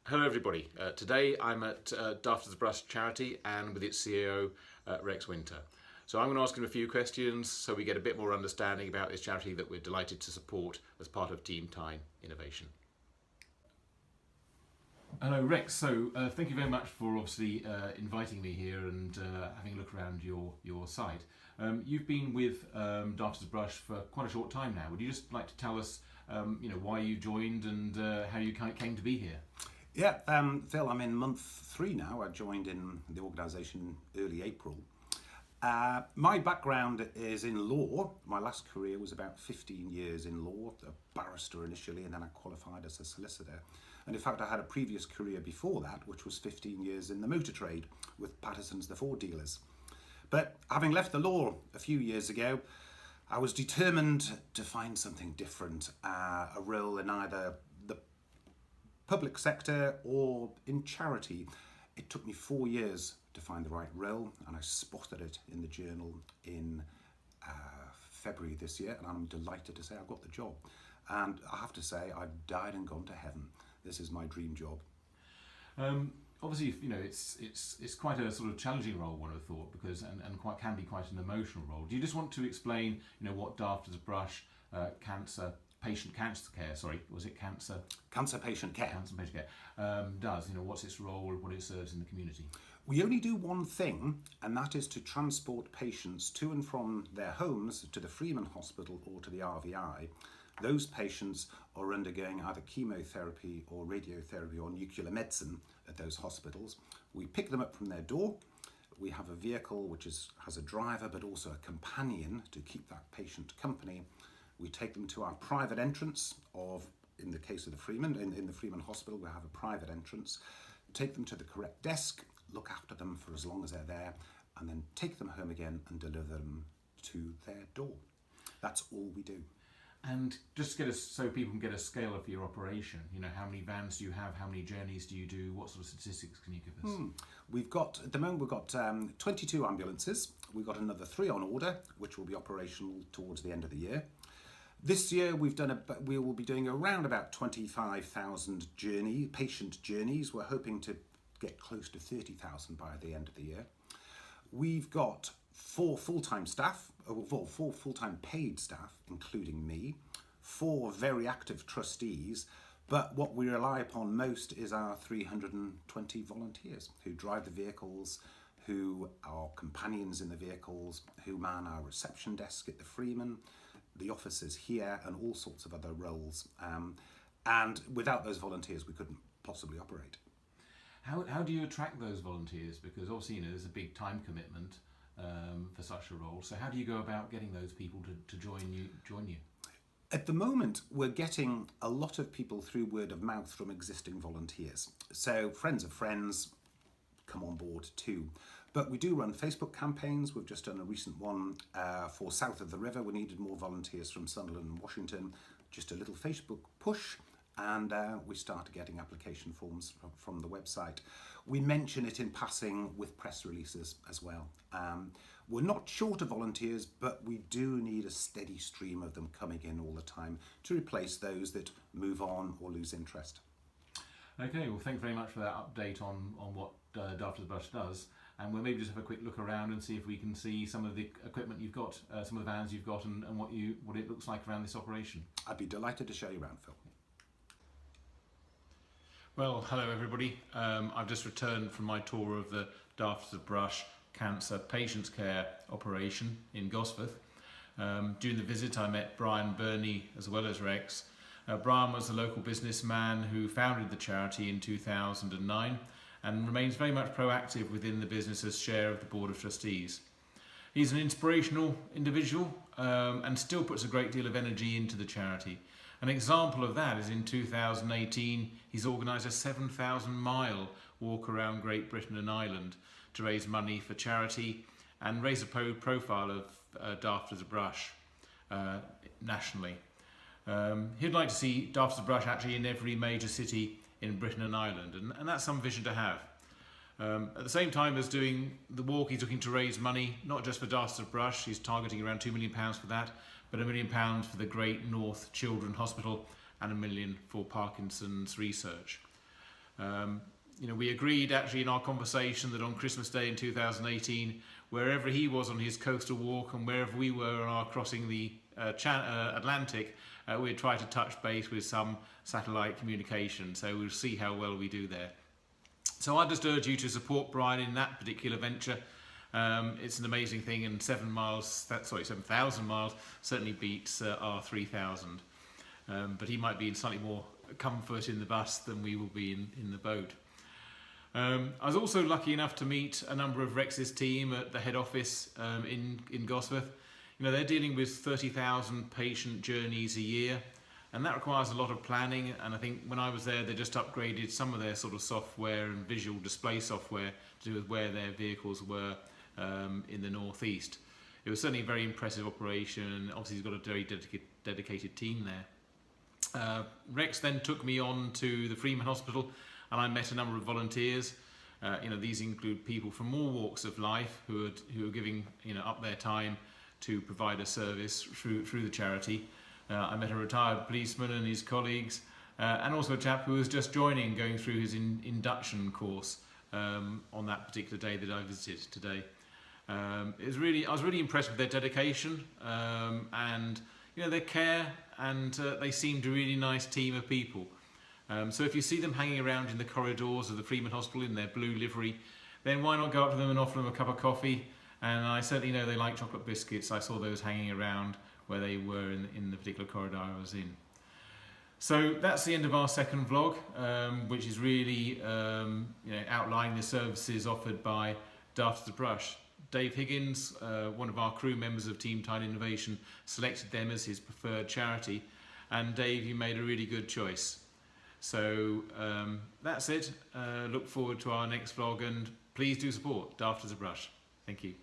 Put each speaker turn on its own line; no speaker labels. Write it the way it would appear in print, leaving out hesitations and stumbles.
Hello everybody. Today I'm at Daft as a Brush charity and with its CEO Rex Winter. So I'm going to ask him a few questions so we get a bit more understanding about this charity that we're delighted to support as part of Team Tyne Innovation. Hello Rex, so thank you very much for obviously inviting me here and having a look around your site. You've been with Daft as a Brush for quite a short time now. Would you just like to tell us why you joined and how you came to be here?
Yeah, Phil, I'm in month 3 now. I joined in the organisation early April. My background is in law. My last career was about 15 years in law, a barrister initially, and then I qualified as a solicitor. And in fact, I had a previous career before that, which was 15 years in the motor trade with Patterson's, the Ford dealers. But having left the law a few years ago, I was determined to find something different, a role in either the public sector or in charity. It took me 4 years to find the right role, and I spotted it in the journal in February this year, and I'm delighted to say I got the job. And I have to say, I've died and gone to heaven. This is my dream job.
Obviously, it's quite a sort of challenging role, one would have thought, because and can be quite an emotional role. Do you just want to explain, what Daft as a Brush patient cancer care does? What's its role, what it serves in the community?
We only do one thing, and that is to transport patients to and from their homes to the Freeman Hospital or to the RVI. Those patients are undergoing either chemotherapy or radiotherapy or nuclear medicine at those hospitals. We pick them up from their door. We have a vehicle which has a driver but also a companion to keep that patient company. We take them to our private entrance in the case of the Freeman, in the Freeman Hospital, we have a private entrance. Take them to the correct desk, look after them for as long as they're there, and then take them home again and deliver them to their door. That's all we do.
And just so people can get a scale of your operation, how many vans do you have, how many journeys do you do, what sort of statistics can you give us?
At the moment we've got 22 ambulances. We've got another 3 on order, which will be operational towards the end of the year. This year we will be doing around about 25,000 patient journeys. We're hoping to get close to 30,000 by the end of the year. We've got 4 full-time staff, 4 full-time paid staff, including me, 4 very active trustees, but what we rely upon most is our 320 volunteers who drive the vehicles, who are companions in the vehicles, who man our reception desk at the Freeman, the offices here, and all sorts of other roles. And without those volunteers, we couldn't possibly operate.
How do you attract those volunteers? Because obviously, there's a big time commitment for such a role. So how do you go about getting those people to join you?
At the moment, we're getting a lot of people through word of mouth from existing volunteers. So friends of friends come on board too. But we do run Facebook campaigns. We've just done a recent one for South of the River. We needed more volunteers from Sunderland and Washington. Just a little Facebook push, and we started getting application forms from the website. We mention it in passing with press releases as well. We're not short of volunteers, but we do need a steady stream of them coming in all the time to replace those that move on or lose interest.
Okay, well, thanks very much for that update on what Daft as a Brush does. And we'll maybe just have a quick look around and see if we can see some of the equipment you've got, some of the vans you've got, and what it looks like around this operation.
I'd be delighted to show you around, Phil.
Well, hello everybody. I've just returned from my tour of the Daft as a Brush cancer patients care operation in Gosforth. During the visit, I met Brian Burney as well as Rex. Brian was a local businessman who founded the charity in 2009. And remains very much proactive within the business's share of the Board of Trustees. He's an inspirational individual and still puts a great deal of energy into the charity. An example of that is in 2018, he's organised a 7,000-mile walk around Great Britain and Ireland to raise money for charity and raise a profile of Daft as a Brush nationally. He'd like to see Daft as a Brush actually in every major city in Britain and Ireland, and that's some vision to have. At the same time as doing the walk, he's looking to raise money, not just for Daft as a Brush. He's targeting around £2 million for that, but £1 million for the Great North Children's Hospital and £1 million for Parkinson's research. You know, we agreed actually in our conversation that on Christmas Day in 2018, wherever he was on his coastal walk and wherever we were on our crossing the Atlantic, we'd try to touch base with some satellite communication. So we'll see how well we do there. So I just urge you to support Brian in that particular venture. It's an amazing thing, and 7,000 miles certainly beats our 3,000. But he might be in slightly more comfort in the bus than we will be in the boat. I was also lucky enough to meet a number of Rex's team at the head office in Gosforth. You know, they're dealing with 30,000 patient journeys a year, and that requires a lot of planning. And I think when I was there, they just upgraded some of their sort of software and visual display software to do with where their vehicles were in the northeast. It was certainly a very impressive operation, and obviously he's got a very dedicated team there. Rex then took me on to the Freeman Hospital, and I met a number of volunteers. You know, these include people from all walks of life who are giving, you know, up their time to provide a service through the charity. I met a retired policeman and his colleagues, and also a chap who was just going through his induction course on that particular day that I visited today. I was really impressed with their dedication and, you know, their care, and they seemed a really nice team of people. So if you see them hanging around in the corridors of the Freeman Hospital in their blue livery, then why not go up to them and offer them a cup of coffee? And I certainly know they like chocolate biscuits. I saw those hanging around where they were in the particular corridor I was in. So that's the end of our second vlog, which is really outlining the services offered by Daft the Brush. Dave Higgins, one of our crew members of Team Tyne Innovation, selected them as his preferred charity. And Dave, you made a really good choice. So that's it. Look forward to our next vlog, and please do support Daft as a Brush. Thank you.